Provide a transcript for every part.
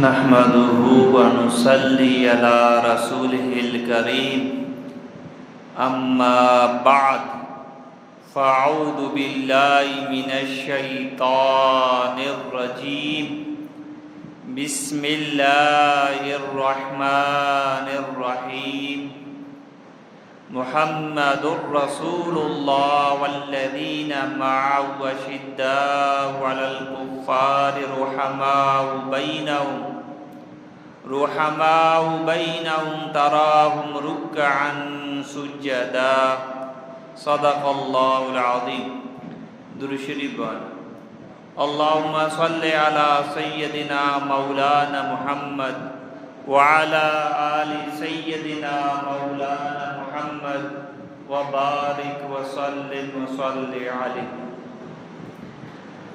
نحمده ونصلي على رسوله الكريم أما بعد فأعوذ بالله من الشيطان الرجيم بسم الله الرحمن الرحيم محمد رسول الله والذين معه أشداء على الكفار رحماء بينهم تراهم ركعا سجدا صدق الله العظيم. درود شریف اللهم صل على سيدنا مولانا محمد وعلى آل سيدنا مولانا محمد وبارك وسلم وصل عليه.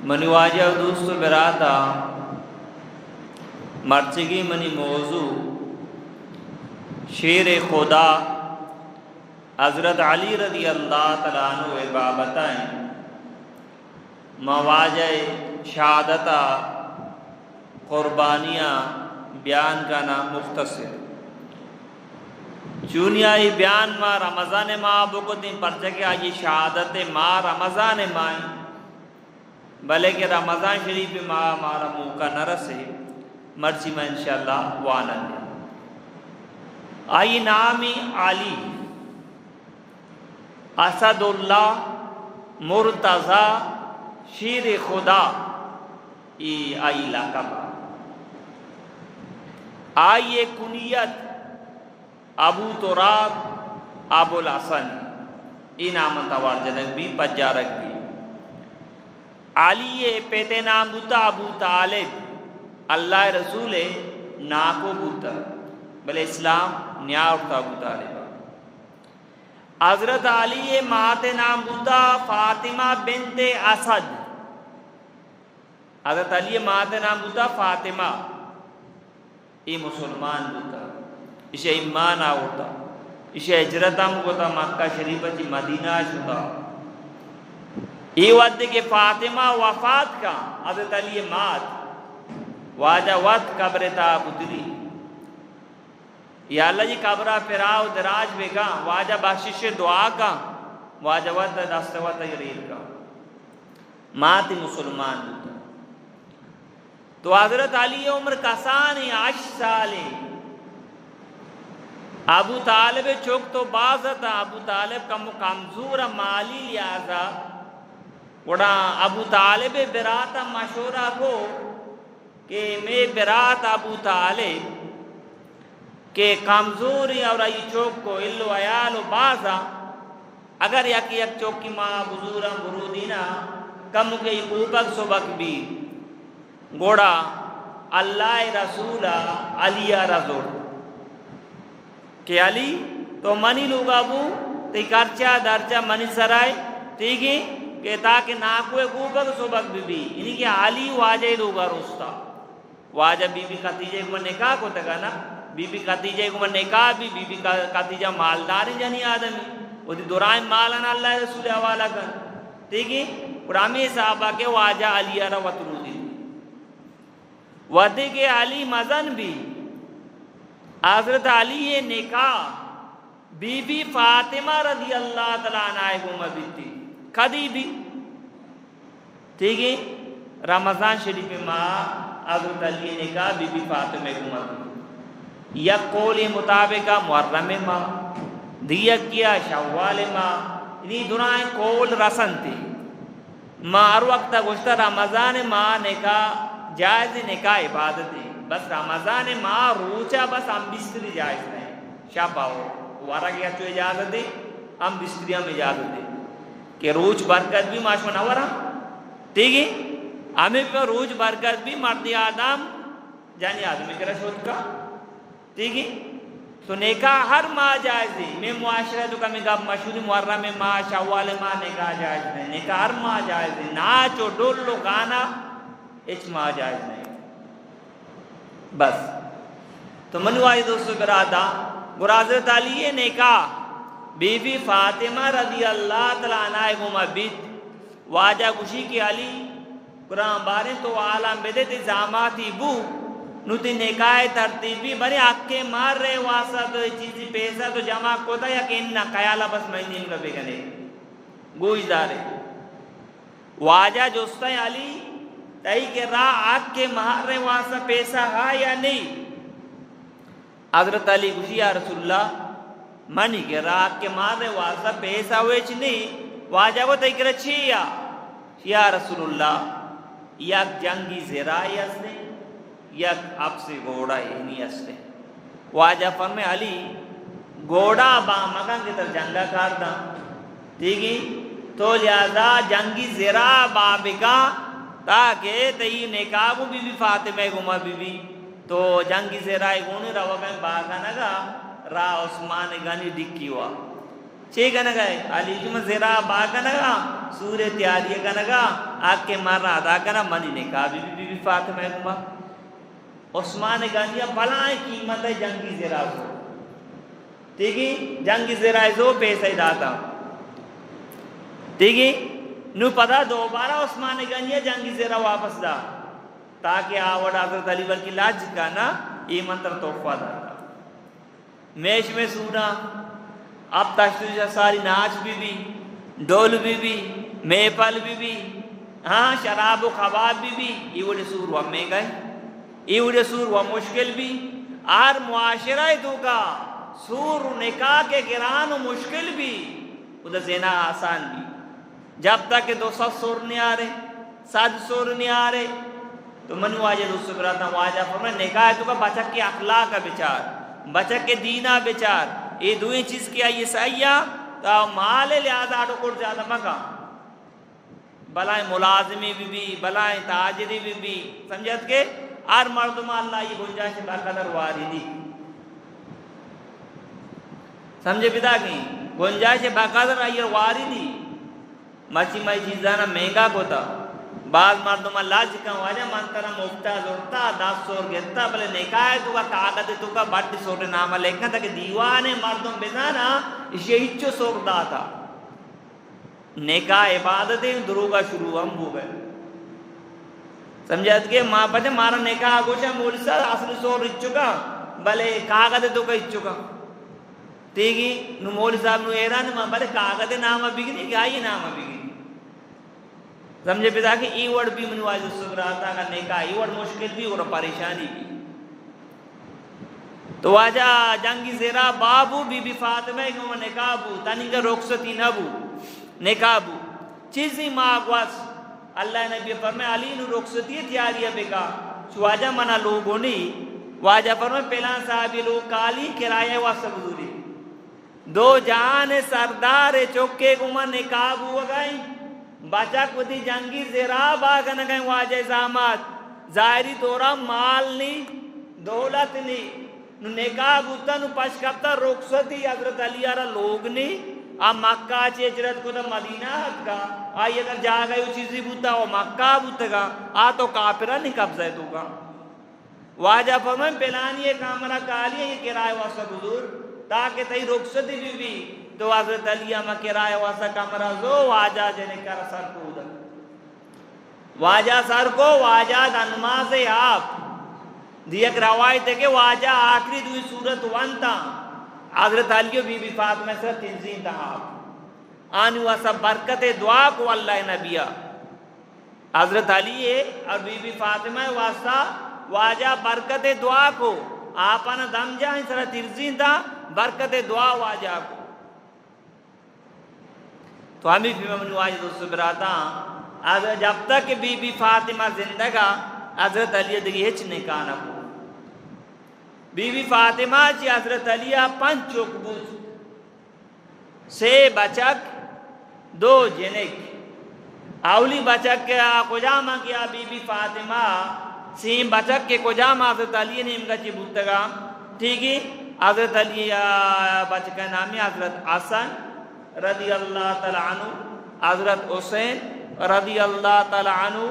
منی واجہ دوست براتا مرچگی منی موضوع شیر خدا حضرت علی رضی اللہ تعالیٰ عنہ بابتائیں مواجہ شہادتہ قربانیاں بیان کا نام مختصر چونیائی بیان ما رمضان ماہ بکتیں پرچکے آجی شہادت ماہ رمضان ماہ بلے کہ رمضان شریف ماہ ہمارا موقع نہ رسے مرچی میں انشاءاللہ وانن آئی نامی علی اسد اللہ مرتضی شیر خدا ای آئی لقب آئی کنیت ابو تراب ابو الحسن ای نام توار جنک بھی پجارک بھی علی پیتے نام بوتا ابو طالب اللہ رسول ناکو بوتا بلے اسلام نیا اٹھتا ابو طالب. حضرت علی مات نام بوتا فاطمہ بنت اسد. حضرت علی مات نام بوتا فاطمہ ای مسلمان بوتا اسے ایمان آوتا اسے ہجرتم ہوتا مکہ شریفہ چی مدینہ شتا ای وقت کے فاطمہ وفات کا حضرت علی مات واجہ وقت قبر تا بدری یا اللہ جی قبرہ پھراؤ دراج بگا واجہ بخشش دعا کا واجہ وقت دستوت یریر کا مات مسلمان ہوتا. تو حضرت علی عمر کسانی 8 سالے ابو طالب چوک تو بازتا ابو طالب کا کمزور مالی لہذا وڑا ابو طالب براتا مشورہ کو کہ میں برات ابو طالب کہ کمزوری اور ای چوک کو علو عیال و بازا اگر یک چوک کی ماں بزورم برودینا کم کے کوبک سبک بھی گوڑا اللہ رسول علی رضول کہ علی تو منی لوگا بو تی کرچا درچا منی سرائے ٹھیک ہے کہ تاکہ ناکوے کوبک سبک بھی یعنی کہ علی واجہ لوگا رستا واجہ بی بی خدیجہ کو نکاح کو تگا نا بی بی خدیجہ کو نکاح بھی بی بی خدیجہ مالدار جنی آدمی وہ دی دورائن مالنا اللہ رسول حوالہ کر ٹھیک ہے قرامی صحابہ کے واجہ علی وطرو دی ودے کے علی مزن بھی حضرت علی نکاح بی بی فاطمہ رضی اللہ تعالیٰ عنہ کو مبیتی کدی بھی ٹھیک ہے رمضان شریف ماہ حضرت علی نکاح بی بی فاطمہ کو مبیتی یک قول مطابق محرم ماہ دیک کیا شوال ماہ انہی دنائیں قول رسن تھی ماہ ہر وقت گوشتا رمضان ماہ نکاح جائز نکاح عبادت ہے بس رمضان ماہ روچا بس ہم بستری جائز نہیں شاپا ہو وارا کیا چو اجازت دے ہم بستریاں میں اجازت دے کہ روچ برکت بھی معاشمہ نورا ٹھیک ہے ہمیں پر روچ برکت بھی مرد آدم جانی آدمی کرا شوت کا ٹھیک ہے تو نکاح ہر ماہ جائز ہے میں معاشرہ تو کمی گا مشہوری محرم ماہ شوال ماہ نکاح جائز نہیں نکاح ہر ماہ جائز ہے ناچو ڈولو گانا اچ ماہ جائز نہیں بس. تو منوائی دوستو برادا حضرت علی نکاح بی بی فاطمہ رضی اللہ تعالیٰ عنہ کو مبیت واجہ گوشی کی علی قرآن بارے تو عالم بدت زاماتی بو نو تی نکاح ترتیبی بری آکے مار رہے واسا تو چیزی پیسہ تو جمع کوتا یا کہ انہا خیالا بس مہنیم کا بگنے گوش دارے واجہ جوستا ہے علی تئی کہ راہ آکے مار رہے واسا پیسہ ہا یا نہیں. حضرت علی گوشی یا رسول اللہ منی کہ راہ آکے مار رہے واسا پیسہ ویچ نہیں. واجہ کو تئی کہ رچھی یا رسول اللہ یک جنگی زرائی اسنے یک اب سے گوڑا اینی اسنے. واجہ فرمے علی گوڑا با مگن کے تر جنگا کاردا ٹھیکی تو لہذا جنگی زرا بابکا تاکہ تی نکابو بی بی فاطمہ گما بی بی تو جنگی زرائی گونی روا گئے باغا نگا را عثمان گانی ڈکی ہوا چھے گا نگا علی جمع زرا باغا نگا سور تیاریہ گا نگا آگ کے مارا ادا گنا منی نکابی بی بی فاطمہ گما عثمان گانی بلائیں قیمت ہے جنگی زرا کو ٹھیکی جنگی زرائی زو پیسہ ہی داتا ٹھیکی نو پتا دوبارہ عثمان گانی جنگی زرا واپس دا تاکہ آوڑ حضرت علی بلکی لاج کا نا یہ منتر توفہ داتا میش میں سونا اب تشتوش ساری ناچ بھی ڈول بھی میپل بھی ہاں شراب و خواب بھی یہ وڑے سور و میں گئے یہ وڑے سور و مشکل بھی آر معاشرہ تو کا سور نکاح کے گران و مشکل بھی ادھر زنا آسان بھی جب تک کہ 200 سور نہیں آ رہے 7 سور نہیں آ رہے تو منو واجہ دوست براتا واجہ فرمائے نکاح تو کا بچک کے اخلاق کا بچار بچک کے دینہ بچار یہ دوئی چیز کیا یہ سیاح تا مال لہذا آٹو کوٹ زیادہ مکا بلائیں ملازمی بھی بلائیں تاجری بھی سمجھت کے آر مردم اللہ یہ گنجائش بقدر واردی سمجھے پتا کی گنجائش بقدر آئیر واردی مچی مئی چیزانا مہنگا کو تا بعض مردم اللہ جکا واجہ منترہ مفتہ زورتا 10 سور گرتا بلے نکاہ تو کا کاغذ تو کا بڑی سور نامہ لیکن تھا کہ دیوانے مردم بزانا اسے ہچو سور داتا نکاح عبادتیں دروگا شروع ہم ہو گئے سمجھت کہ ماں پتے مارا نکاح گوشا مولی سا اصل سور ہچو کا بلے کاغذ تو کا ہچو کا تیگی نو مولی صاحب نو ایران ماں بلے کاغذ نامہ بگنی کہ آئی نامہ بگنی سمجھے پتا کہ ایوڑ بھی منواز سگراتا کا نکاح ایوڑ مشکل بھی اور پریشانی بھی تو واجہ جنگی زیرہ بابو بی بی فاطمہ کو نکاح بو تنگا رخصتی نبو نکاح بو چیزی ماغواز اللہ نبی فرمائے علی نو رخصتی تیاریہ بکا چو واجہ منا لوگوں نے واجہ فرمائے پہلان صاحبی لوگ کالی کرایہ واسطہ بزوری 2 جان سردار چوکے گمان نکاح بو گئیں بچہ کو دی جنگی زیرہ باغن گئے واجہ ازامات ظاہری طورا مال نہیں دولت نہیں نکاح بوتا نو پشکتا رخصتی حضرت علی آرہ لوگ نہیں مکہ چی اجرت کو تا مدینہ حد کا آئی اگر جا گئے وہ چیزی بوتا وہ مکہ بوتا گا تو کافرہ نہیں قبضہ تو گا واجہ فرمائیں پلانی ایک کامرہ کالی ہے یہ کرائے واسطہ بزور تاکہ تئی رخصتی بھی تو حضرت علی اما کرائے واسا کمرہ زو واجہ جنے کر سر کو ادھر واجہ سر کو واجہ دنماز آپ دی ایک روایت ہے کہ واجہ آخری دوئی صورت وانتا حضرت علی بی بی فاطمہ سے تنظیم تھا آپ آنی واسا برکت دعا کو اللہ نبیہ حضرت علی اور بی بی فاطمہ واسا واجہ برکت دعا کو آپانا دم جائیں سر تنظیم تھا برکت دعا واجہ کو تو ہمیں بھی ممنوع آج دوست براتا جب تک بی بی فاطمہ زندگا حضرت علی دگی ہچ نکاح نہ ہو بی بی فاطمہ چی حضرت علی 5 چوکبوز 6 بچک 2 جنک اولی بچک کے کجامہ کیا بی بی فاطمہ 3 بچک کے کجامہ حضرت علی نے امگا چی بودتگا ٹھیک ہے حضرت علی بچک کا نامی حضرت حسن رضی اللہ تعالیٰ عنہ حضرت حسین رضی اللہ تعالیٰ عنہ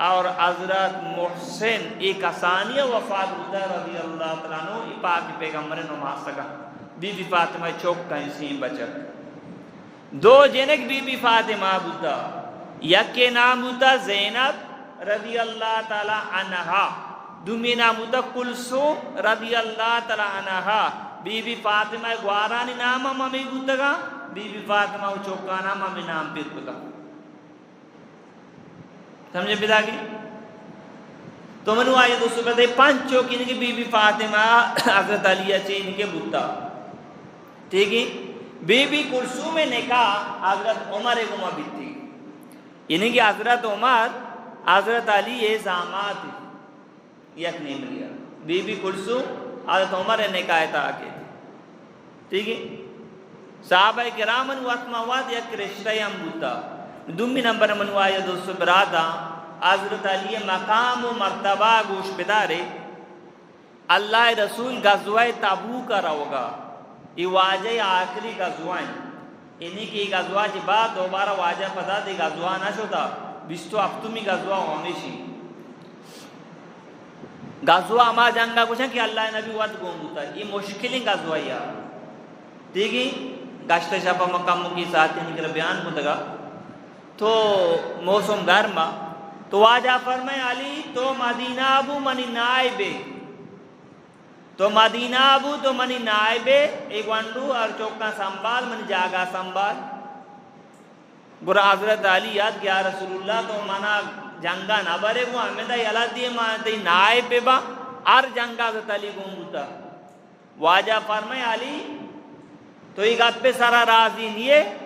اور حضرت محسن ایک ثانیہ وفات ہوتا رضی اللہ تعالیٰ عنہ یہ پاک پیغمبر نماز سکا بی بی فاطمہ چوک کا انسیم بچک 2 جنک بی بی فاطمہ بوتا یک کے نام بوتا زینب رضی اللہ تعالیٰ عنہ دومی نام ہوتا کلثوم رضی اللہ تعالی عنہا بی بی فاطمہ گوارانی نام ممی گتگا بی بی فاطمہ چوکا نام ممی نام پیر کتا سمجھے پتا کی تو منو آئے دوستو پہتے پانچوں کی انکی بی بی فاطمہ حضرت علی اچھے انکے بتا ٹھیک ہے بی بی کلثوم نکاح حضرت عمر گمہ بیتی انکی حضرت عمر حضرت علی زامات یک نیم لیا بی بی کلثوم حضرت عمر نکاح تا آکے ٹھیک ہے صحابہ کرامن واتماوات یک رشتہ ہم بوتا دومی نمبر منو آیا دوستو برادا حضرت علی مقام و مرتبہ گوش بدارے اللہ رسول غزوہ تبوک کا رہوگا یہ واجہ آخری غزوہ ہیں انہی کی غزوہ جی بعد دوبارہ واجہ پتا دی غزوہ نہ شدہ بیستو ہفتمی غزوہ ہمیشی غزوہ ہما جنگا کچھ ہے کہ اللہ نبی وقت گون ہوتا ہے یہ مشکلیں غزوہ یا ٹھیک ہے گشت شپا مقاموں کی ساتھی نکل بیان کو دگا تو موسم گرما تو واجہ فرمائے علی تو مدینہ ابو منی نائبے تو مدینہ ابو تو منی نائبے ایک وانڈو اور چوکا سنبال منی جاگا سنبال گرہ حضرت علی یاد کیا رسول اللہ تو منا جنگا نہ برے گو ہمیں دا یلا دیئے مانتے نائبے با ار جنگا حضرت علی گون بوتا واجہ فرمائے علی تو ایک اپے سارا راضی نہیں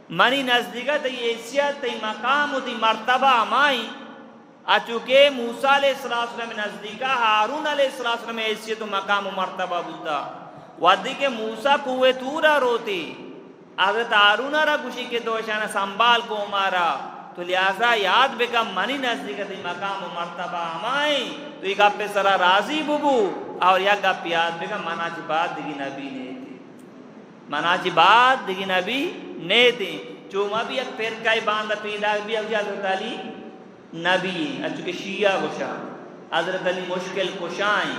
منی نزدیکہ تی حیثیت تی مقام تی مرتبہ ہمائی اچھوکے موسیٰ علیہ السلام نزدیکہ ہارون علیہ السلام حیثیت و مقام و مرتبہ بوتا ودی کے موسیٰ کوئے تورا روتی حضرت ہارون را گوشی کے دوشانہ سنبال کو مارا تو لہذا یاد بکا منی نزدیکہ تی مقام و مرتبہ ہمائی تو ایک اپے سارا راضی ببو اور یک اپے یاد بکا منا چی بات دیگی نبی نے منا چی بات دیگی نبی نے تھی چوما بھی ایک فرقہ باندھا پیدا بھی حضرت علی نبی اچھوکہ شیعہ گوشا حضرت علی مشکل کشائیں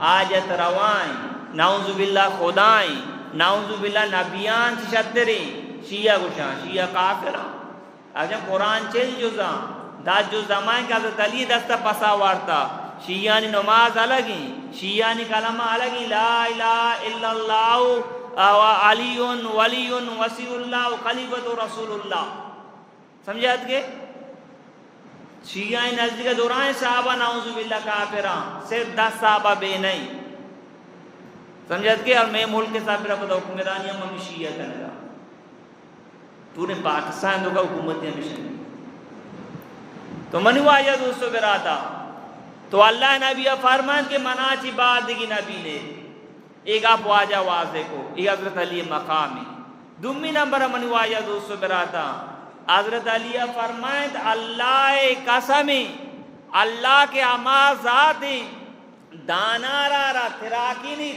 آجت روائیں نعوذ باللہ خدائیں نعوذ باللہ نبیان سے شتریں شیعہ گوشا شیعہ کافران اچھا قرآن چل جزا دا جزا مائیں کہ حضرت علی دستا پسا وارتا شیعانی نماز الگیں شیعانی کلمہ الگیں لا الہ الا اللہ علی ولی وسیع اللہ خلیفۃ رسول اللہ سمجھات کے شیعہ نزدیک دوران صحابہ نعوذ باللہ کافران صرف 10 صحابہ بے نہیں سمجھات کے اور میں ملک کے صاحب رکھتا حکمرانی ہم شیعہ کرنے گا پورے پاکستان دو کا حکومت نے مشن تو منو آیا دوستو براتا تو اللہ نبی فرمان کے مناچی بات دیگی نبی نے ایک آپ واجہ واضح کو یہ حضرت علی مقامی دومی نمبر منو آیا دوستو براتا حضرت علی فرمائد اللہ قسمی اللہ کے اما ذات دانارا را تراکینی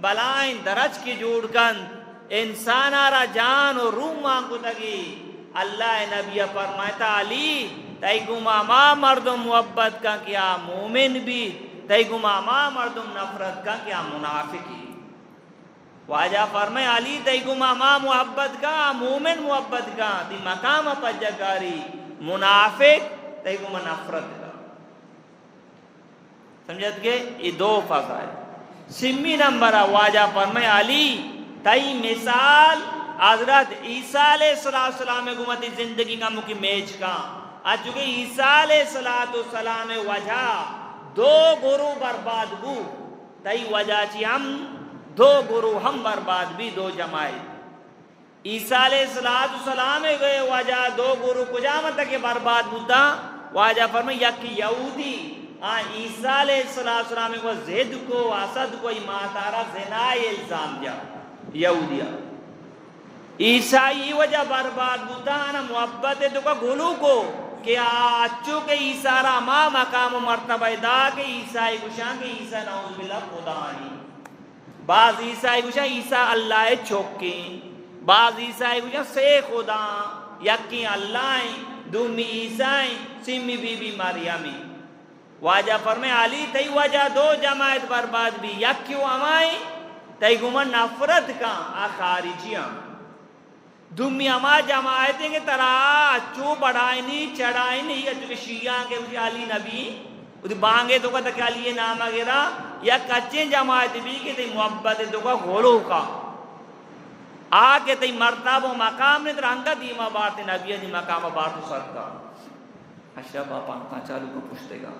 بلائن درج کی جوڑ کن انسانا را جان و روح مانگو تگی اللہ نبی فرمائتا علی تای گماما مردم محبت کا کیا مومن بھی تای گماما مردم نفرت کا کیا منافقی واجہ فرمائے علی تای گماما محبت کا مومن محبت کا دی مقام پجگاری منافق تای گما نفرت کا سمجھت گئے یہ دو فضائل سمی نمبر واجہ فرمائے علی تای مثال حضرت عیسیٰ علیہ السلام گمتی زندگی کا مکی میچ کا آج چکے عیسیٰ علیہ السلام وجہ دو گروہ برباد بو تای وجہ چی ہم دو گروہ ہم برباد بھی دو جماعت عیسیٰ علیہ السلام گئے وجہ دو گروہ کجامت کے برباد بوتا واجہ فرمائے یک یہودی عیسیٰ علیہ السلام کو زید کو اسد کو ماتارا زنائی الزام جا یہودیہ عیسائی وجہ برباد بوتا نا محبت تو کا گلو کو کہ اچھو کے عیسیٰ را ما مقام و مرتبہ دا کہ عیسائی گوشان کہ عیسیٰ نعوذ باللہ خدا آنی بعض عیسائی گوشان عیسیٰ اللہ چوکیں بعض عیسائی گوشان سے خدا یکی اللہ دومی عیسائی سمی بی بی مریمی واجہ فرمائے علی تی وجہ دو جماعت برباد بھی یکیو ہمائی تی گمان نفرت کا خارجیاں دومی ہما جماعتیں کہ ترا چو بڑھائنی چڑھائنی یا چکہ شیعہ کے علی نبی ادی بانگے تو کا کیا لیے نام گرا یا کچے جماعت بھی کہ تی محبت تو کا غلو کا آکے تی مرتب و مقام نے ترانگا دیما بارت نبی دی مقام بارت سر کا اشرف آپ کا چالو کو پوچھتے گا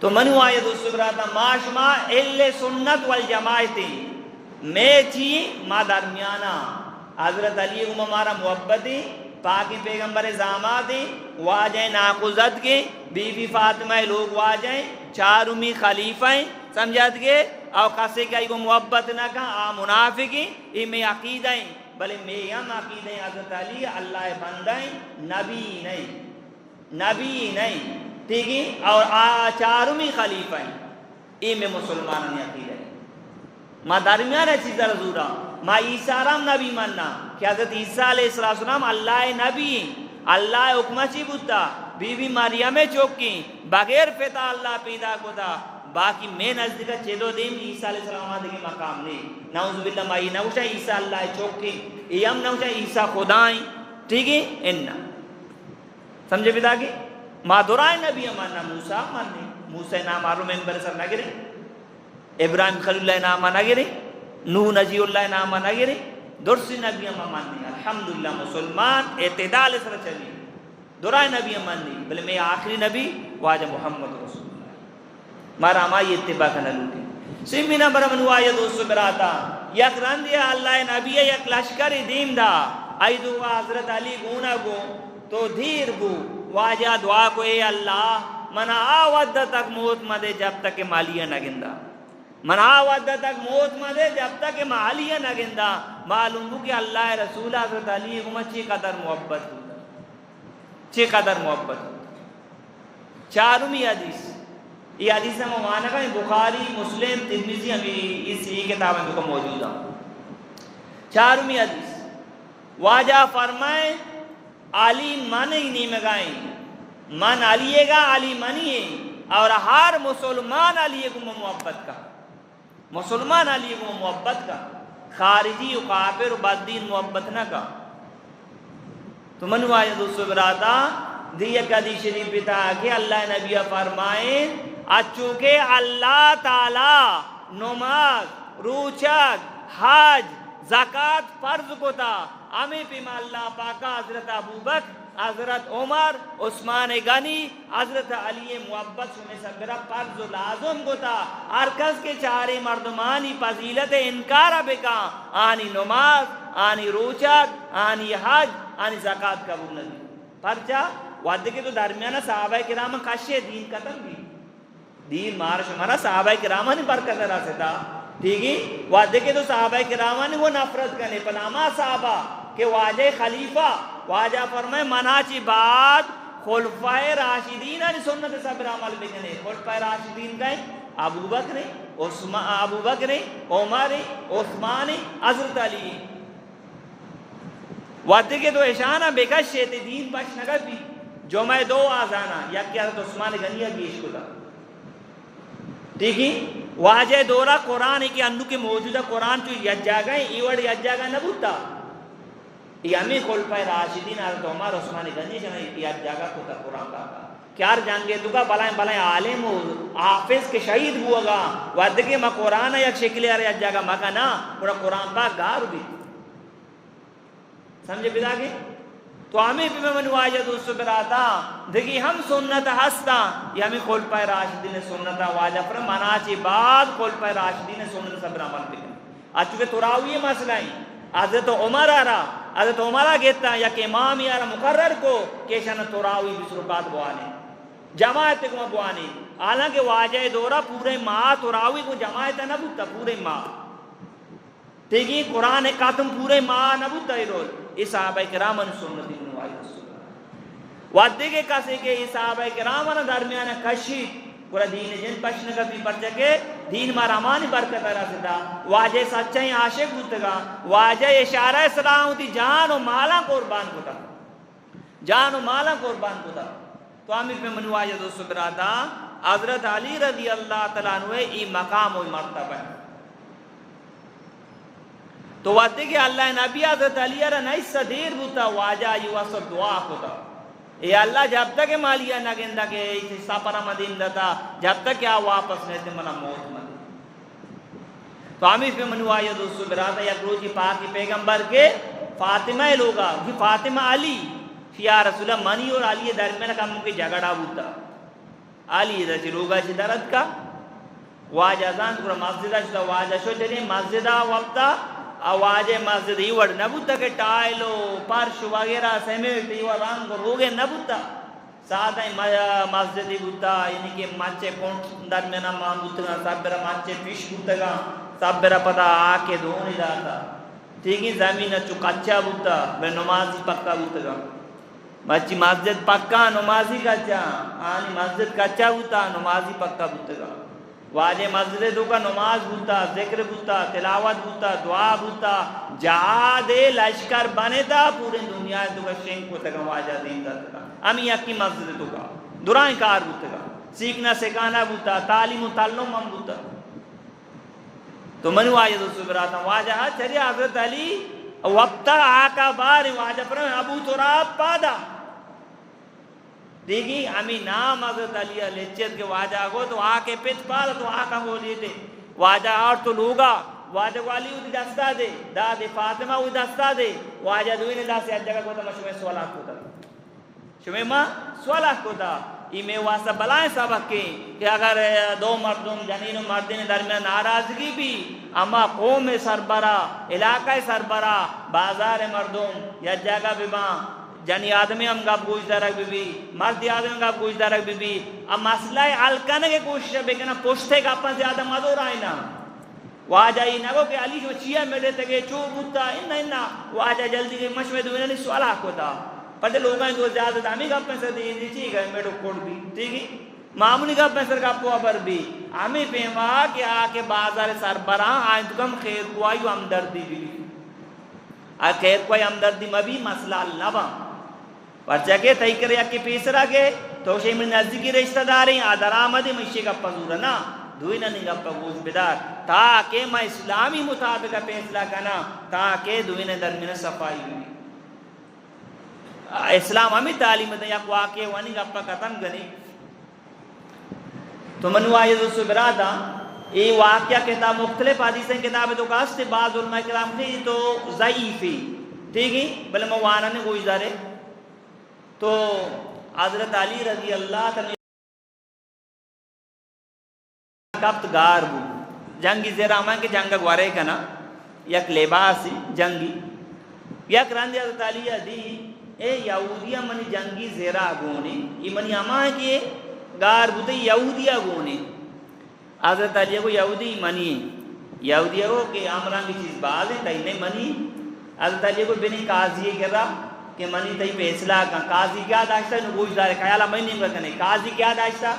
تو منو آئے دوستو براتا ماشما اہل سنت والجماعتی میں چی ما درمیانا حضرت علی کو ہمارا محبتی پاکی پیغمبر زاماتی واجہیں ناقضت کے بی بی فاطمہ لوگ واجہیں چارمی خلیفہ ہیں سمجھات کے او کسے کئی کو محبت نہ کہا منافقی ای میں عقیدہ ہیں بلے میں ہم عقیدہ ہیں حضرت علی اللہ بندہ ہیں نبی نہیں ٹھیک ہے اور چارمی خلیفہ ہیں ای میں مسلمانوں نے عقیدہ ہے ما درمیان ہے چیز رضورا ما عیسیٰ رام نبی مننا کہ حضرت عیسیٰ علیہ السلام اللہ نبی اللہ حکمہ چی بودتا بی بی مریم چوکی بغیر فتا اللہ پیدا کو تھا باقی میں نزدیک چیدو دیم عیسیٰ علیہ السلام دیکھے مقام نہیں نعوذ باللہ مائی نوشا عیسیٰ اللہ چوکی ایم نوشا عیسیٰ خدائیں ٹھیک ہے انہا سمجھے پیدا کی ما دورائے نبی امانا موسیٰ ماننے موسیٰ نام آرو ممبر سر نہ گرے ابراہیم خلیل اللہ نام نہ گرے نوح نجی اللہ نام نہ گرے درسی نبی اما ماننے الحمدللہ مسلمان اعتدال سر چلی دورائے نبی ماننے بلے میں آخری نبی واجہ محمد رسول مارا ہمائی اتباع کا نلوٹی سیمی نمبر منو آیا دوستو براتا یک رندیا اللہ نبی یک لشکر دیم دا ایدو حضرت علی گونا گو تو دھیر گو واجہ دعا کو اے اللہ منا آودہ تک موت مدے جب تک مالیہ نہ گندہ منا آودہ تک موت مدے جب تک مالیہ نہ گندہ معلوم ہو کہ اللہ رسول حضرت علی کو چی قدر محبت ہوتا چی قدر محبت ہوتا چارمی حدیث یہ حدیث میں مانا کہ بخاری مسلم ترمذی ہمیں اس یہ کتاب میں کو موجود ہے چارمی حدیث واجہ فرمائے علی من ہی نہیں مگائیں من علی گا علی منی ہے اور ہر مسلمان علی کو محبت کا مسلمان علی کو محبت کا خارجی و کافر و بددین محبت نہ کا تو منو آئے دوستو براتا دیئے قدی شریف بتا کہ اللہ نبی فرمائے اچھوکے اللہ تعالی نماز روچک حج زکاة فرض کو تا ہمیں پیما اللہ پاکا حضرت ابو بکر حضرت عمر عثمان غنی حضرت علی محبت سنے سگرہ فرض و لازم کو تا ارکز کے چارے مردمانی فضیلت انکار بکا آنی نماز آنی روچک آنی حج آنی زکاة قبول نہیں پرچا وعدے کے تو درمیانہ صحابہ کرام کشے دین قتل بھی دین مارش ہمارا صحابہ کرام نے برکت رہا تھا ٹھیک ہے وعدے کے تو صحابہ کرام نے وہ نفرت کرنے پناما صحابہ کہ واجہ خلیفہ واجہ فرمائے مناچی بعد خلفۂ راشدین نے سنت صبر عمل بکنے خلفۂ راشدین کہیں ابو بکر عمر عثمان حضرت علی وعدے کے تو اشانہ بکش شیط دین پش نگر بھی جو میں دو آزانا یا کیا حضرت عثمان غنیہ گیش کو دا ٹھیک ہے واجہ دورہ قرآن ہے کہ انو کے موجودہ قرآن تو یک جاگہ ہے ایوڑ یک جاگہ نبوتا یہ ہمیں خلفۂ راشدین حضرت عمر عثمان غنی جنہ یک جاگہ کو تا قرآن کا کیار جانگے تو کا بلائیں عالم و حافظ کے شہید ہوا گا وعدے کے میں قرآن یک شکلی ہے یک جاگہ مکہ نا پورا قرآن پاک گار بھی سمجھے پیدا کی تو ہمیں بھی میں منو آجا دوستو براتا دیکھی ہم سنت ہستا یہ ہمیں خلفۂ راشدین سنتا واجہ پر مناچی بعد خلفۂ راشدین سنت صبر عمل بکن آج چونکہ تراوی مسئلہ ہیں حضرت عمر آرہا حضرت عمر آگیتا یا کہ امام آرہا مقرر کو کیشن تراوی بس رکات بوانے جماعت کو بوانے حالانکہ واجہ دورہ پورے ماہ تراوی کو جماعت نہ بوتا پورے ماہ ٹھیک ہے قرآن قاتم پورے ماہ نہ بوتا ہی روز اس صحابہ کرام نے سنت ابن وائی رسول وعدے کے کسے کے اس صحابہ کرام نے درمیان کشی پورا دین جن پشن کا بھی پرچہ کے دین مارا مانی برکت رہا ستا واجہ سچائی عاشق ہوتا گا واجہ اشارہ سلام ہوتی جان و مالا قربان ہوتا جان و مالا قربان ہوتا تو ہمیں پہ منو آجا دوستو براتا حضرت علی رضی اللہ تعالیٰ عنہ ای مقام و مرتبہ ہے تو وعدے کہ اللہ نبی حضرت علی رہا نہیں صدیر ہوتا واجہ یہ واسط دعا ہوتا اے اللہ جب تک مالیہ نہ گندہ کہ سپرہ مدین دتا جب تک کیا واپس نہیں منا موت مدین. تو ہم اس میں منو آیا دوستو براتا یک روچی پاکی پیغمبر کے فاطمہ لوگا کہ فاطمہ علی یا رسول اللہ منی اور علی درمیان کا ممکن جگڑا ہوتا علی رسی لوگا چی درد کا واجہ ازان کورا مسجدہ شتا واجہ شو چلیں مسجدہ وقتا واجہ مسجد ہی وڑ نبوتا کہ ٹائلو پرش وغیرہ سمیٹ ہی وڑ رنگ روگے نبوتا سادہ مسجد ہی بوتا یعنی کہ مچے کونٹ درمیان مان بوتا سب برا مچے پیش بوتا گا سب برا پتا آکے دھونی داتا ٹھیک ہے زمین چو کچا بوتا بے نمازی پکا بوتا گا بچی مسجد پکا نمازی کچا آنی مسجد کچا بوتا نمازی پکا بوتا گا واجہ مسجد دو کا نماز بوتا ذکر بوتا تلاوت بوتا دعا بوتا جہاد لشکر بنے تا پورے دنیا دو کا شنگ کو تکا واجہ دین دا تکا ہمیں یکی مسجد دو کا درائیں کار بوتا گا سیکھنا سکانا بوتا تعلیم و تعلم ہم بوتا تو منو آیا دو سبراتا واجہ چلی حضرت علی وقتا آقا بار واجہ پر ابو تراب پادا دیکھی ہمیں نام حضرت علی لچت کے واجہ کو تو آکے پچ پادا تو آقا کو لیتے واجہ اور تو لوگا واجہ کو علی ہوتی دستا دے دا دے فاطمہ ہوتی دستا دے واجہ دوئی نے دا سے جگہ کو تا میں شمیں سوالات کو تا شمیں ماں سوالات کو تا یہ میں واسطہ بلائیں سبق کے کہ اگر دو مردم جنین و مردین درمیان ناراضگی بھی اما قوم سربراہ علاقہ سربراہ بازار مردم یا جگہ بھی ماں جنی آدمی ہم گا پوچھ درک بھی مرد آدمی گا پوچھ درک بھی اب مسئلہ حل کرنے کے کوشش ہے کہ پوچھتے گا اپن زیادہ مدور آئے نا واجہ ہی نگو کہ علی جو چیئے میرے تکے چو بوتا انہا واجہ جلدی کے مشوے دوئے نہیں سوالہ کو تا پڑھتے لوگاں جو زیادہ دامی گا پیسر دی چیئے گا میرے کوڑ بھی ٹھیک ہے معمولی گا پیسر کا پوا پر بھی ہمیں پیما کہ آکے بازار سربراہ آئیں تو کم خیر کوئی ہمدردی بھی خیر کوئی ہمدردی مبی مسئلہ لبا پرچہ کے تئی کرے اکی پیسرہ کے تو شئی من نزدیکی رشتہ داریں آدھر آمدی مشی کا پزورا نا دوئی نا نگا پا گوش بدار تاکہ میں اسلامی مطابقہ پیسلہ کنا تاکہ دوئی نا درمین صفائی ہوئی اسلام ہمیں تعلیم دیں یک واقع وانی گا پا ختم گنی تو منو آئیز و سبرادا یہ واقعہ کتاب مختلف حدیثیں کتاب تو کاستے بعض علماء کرام نے تو ضعیفی ٹھیک ہے بلے موانا نے گوش دارے تو حضرت علی رضی اللہ تعالی کبت گار بو جنگی زیرامان کے جنگا گوارے کنا یک لباسی جنگی یک راندی حضرت علی دی اے یہودیہ منی جنگی زیرہ گونے یہ منی امان کے گار بوتے یہودیہ گونے حضرت علی کو یہودی منی یہودیہ کو کہ امران کی چیز باز ہے تہی نہیں منی حضرت علی کو بنی قاضی کر رہا کہ منی تہی فیصلہ کا قاضی کیا داشتا ہے نگوش دار خیالہ میں نہیں کرنے قاضی کیا داشتا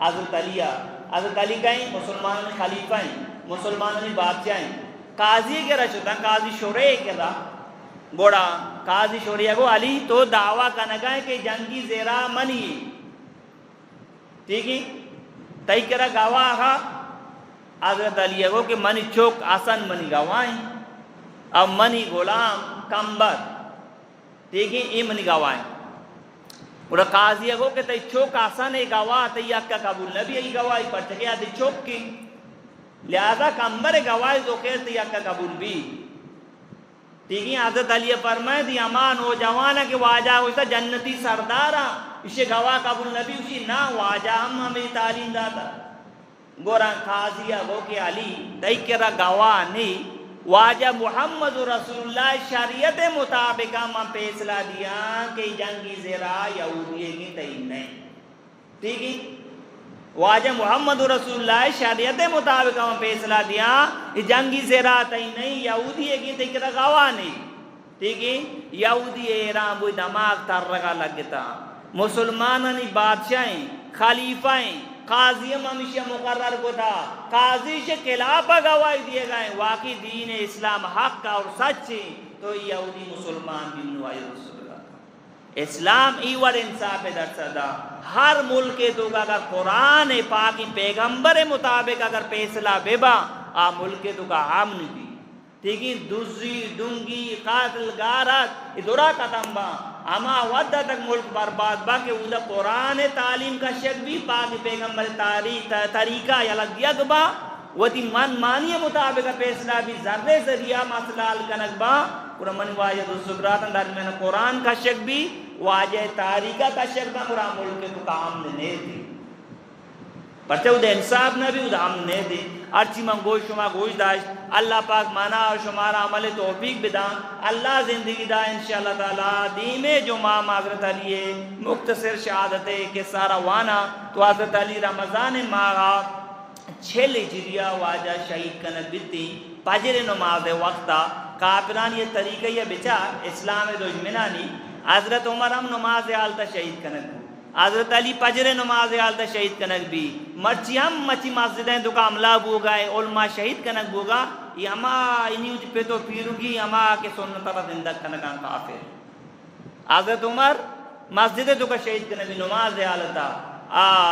حضرت علی کہیں مسلمان خلیفہ ہیں مسلمان بادشاہ ہیں قاضی کے رہا شدہ قاضی شورے کے رہا گوڑا قاضی شوریہ کو علی تو دعویٰ کنگا ہے کہ جنگی زیرہ منی ٹھیک ہے تہی کرا گواہ آخا حضرت علی کو کہ منی چوک آسان منی گواہیں اب منی غلام کمبر ٹھیک ہے یہ منی گواہیں اور قاضی کو کہ تہی چوک آسان ہے گواہ تہی اکا قبول نبی ہے گواہی پر چکے آدھی چوک کی لہذا کمبر گواہی تو خیر تہی اکا قبول بھی ٹھیک ہے حضرت علی فرمائے دی امان ہو جوانا کہ واجہ ہوتا جنتی سردارا اسے گواہ قبول نبی اسی نا واجہ ہمیں تعلیم داتا گوران قاضیہ گو کہ علی تئی کرا گواہ نہیں واجہ محمد رسول اللہ شریعت مطابقہ میں فیصلہ دیا کہ جنگی زیرہ یہودیہ کی تئی نہیں ٹھیک ہے واجہ محمد رسول اللہ شریعت مطابق ہم فیصلہ دیا جنگی زیرہ تئی نہیں یہودی ہے کہ تکرہ گواہ نہیں ٹھیک ہے یہودی ایران وہ دماغ تر رگا لگتا مسلمانانی بادشاہیں خلیفہیں قاضی ہمیشہ مقرر کو تھا قاضی سے خلافہ گواہی دیے گئے واقعی دین اسلام حق اور سچ تو یہودی مسلمان بھی نوائی رسول اسلام ایور انصاف درصدہ ہر ملک تو اگر قرآن پاکی پیغمبر مطابق اگر فیصلہ بیبا آ ملک تو کا امن بھی ٹھیک ہے دوسری دنگی قاتل غارت ادھرا ختم با اما ودہ تک ملک برباد با کہ اولا قرآن تعلیم کا شک بھی پاک پیغمبر طریقہ یلگ یک با وتی من مانی مطابق فیصلہ بھی ذرے ذریعہ مسئلہ حل کنک با قرآن واجد الصبرات درمیان قرآن کا شک بھی واجہ طریقہ کا شک با قرآن ملک کو کام نے دی پرچہ ادھے انصاف نہ بھی ادھے ہم نے دی ارچی من گوش شما گوش داشت اللہ پاک مانا اور شمارا عمل توفیق بدا اللہ زندگی دا انشاءاللہ تعالی دیمے جو ماہ حضرت علی مختصر شہادت کے سارا وانا تو حضرت علی رمضان ماہ چھل ہجریہ واجہ شہید کنک بیتی پجر نماز وقتا کافران یہ طریقہ یہ بچار اسلام دشمنانی حضرت عمر ہم نماز آلتا شہید کنک حضرت علی پجر نماز آلتا شہید کنک بھی مرچی ہم مچی مسجدیں دکا عملہ بوگا علماء شہید کنک بوگا یہ ہما انہی پہ تو پیروگی ہما کے سنت را زندگ کنکان کافر حضرت عمر مسجد دکا شہید کنک بھی نماز آلتا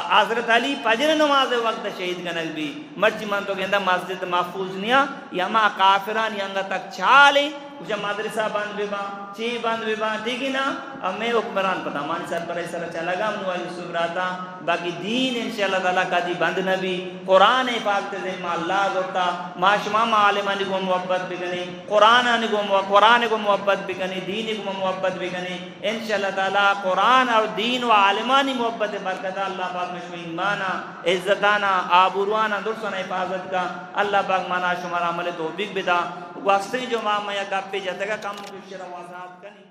حضرت علی پجر نماز وقت شہید کنک بھی مرچی من تو کہندہ مسجد محفوظ نیا یہ ہما کافران یہاں تک چھالیں کچھ مدرسہ بند بھی با چی بند بھی با ٹھیک ہی نا اب میں حکمران پتا مانی سر پر ایسا رچا لگا منوائی سبراتا باقی دین انشاءاللہ تعالیٰ کا دی بند نبی قرآن پاک تزیم اللہ دورتا ما شما معالمانی کو محبت بکنی قرآن کو محبت بکنی دین کو محبت بکنی انشاءاللہ تعالیٰ قرآن اور دین و عالمانی محبت برکتا اللہ پاک میں شما ایمانا عزتانا آبروانا درسانا حفاظت کا اللہ پاک مانا شما عمل توفیق بدا واسطے جو ماں میں گپے جاتا گا کم کچھ روازات کنی